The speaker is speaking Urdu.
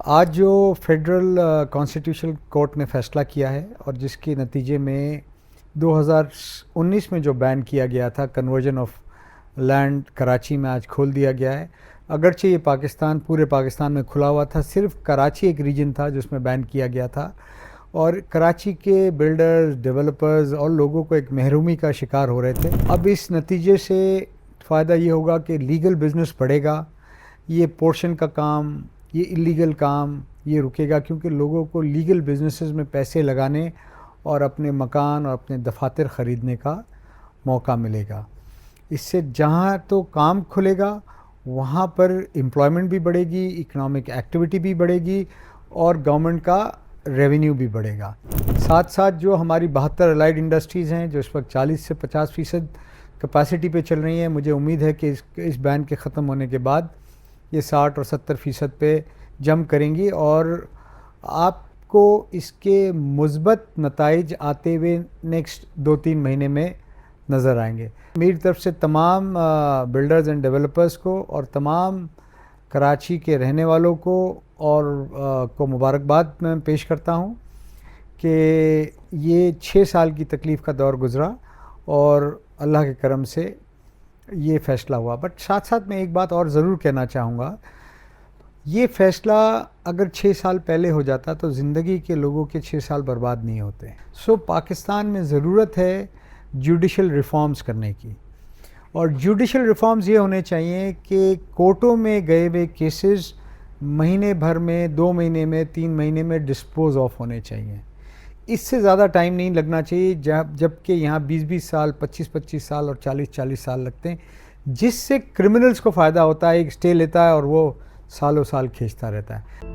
آج جو فیڈرل کانسٹیٹیوشنل کورٹ نے فیصلہ کیا ہے اور جس کے نتیجے میں 2019 میں جو بین کیا گیا تھا کنورژن آف لینڈ کراچی میں آج کھول دیا گیا ہے. اگرچہ یہ پورے پاکستان میں کھلا ہوا تھا، صرف کراچی ایک ریجن تھا جس میں بین کیا گیا تھا اور کراچی کے بلڈرز، ڈیولپرز اور لوگوں کو ایک محرومی کا شکار ہو رہے تھے. اب اس نتیجے سے فائدہ یہ ہوگا کہ لیگل بزنس بڑھے گا، یہ پورشن کا کام، یہ اللیگل کام یہ رکے گا، کیونکہ لوگوں کو لیگل بزنسز میں پیسے لگانے اور اپنے مکان اور اپنے دفاتر خریدنے کا موقع ملے گا. اس سے جہاں تو کام کھلے گا وہاں پر امپلائمنٹ بھی بڑھے گی، اکنامک ایکٹیویٹی بھی بڑھے گی اور گورنمنٹ کا ریونیو بھی بڑھے گا. ساتھ ساتھ جو ہماری 72 الائیڈ انڈسٹریز ہیں جو اس وقت 40 سے 50% کیپیسٹی پہ چل رہی ہیں، مجھے امید ہے کہ اس بین کے ختم ہونے کے بعد یہ 60 اور 70% پہ جم کریں گی اور آپ کو اس کے مثبت نتائج آتے ہوئے نیکسٹ 2-3 مہینے میں نظر آئیں گے. میری طرف سے تمام بلڈرز اینڈ ڈیولپرز کو اور تمام کراچی کے رہنے والوں کو مبارکباد میں پیش کرتا ہوں کہ یہ 6 سال کی تکلیف کا دور گزرا اور اللہ کے کرم سے یہ فیصلہ ہوا. بٹ ساتھ ساتھ میں ایک بات اور ضرور کہنا چاہوں گا، یہ فیصلہ اگر 6 سال پہلے ہو جاتا تو زندگی کے لوگوں کے 6 سال برباد نہیں ہوتے. پاکستان میں ضرورت ہے جوڈیشل ریفارمز کرنے کی، اور جوڈیشل ریفارمز یہ ہونے چاہیے کہ کورٹوں میں گئے ہوئے کیسز مہینے بھر میں، 2 مہینے میں، 3 مہینے میں ڈسپوز آف ہونے چاہیے. اس سے زیادہ ٹائم نہیں لگنا چاہیے، جبکہ یہاں 20 سال، 25 سال اور 40 سال لگتے ہیں، جس سے کرمنلز کو فائدہ ہوتا ہے. ایک سٹے لیتا ہے اور وہ سالوں سال کھینچتا رہتا ہے.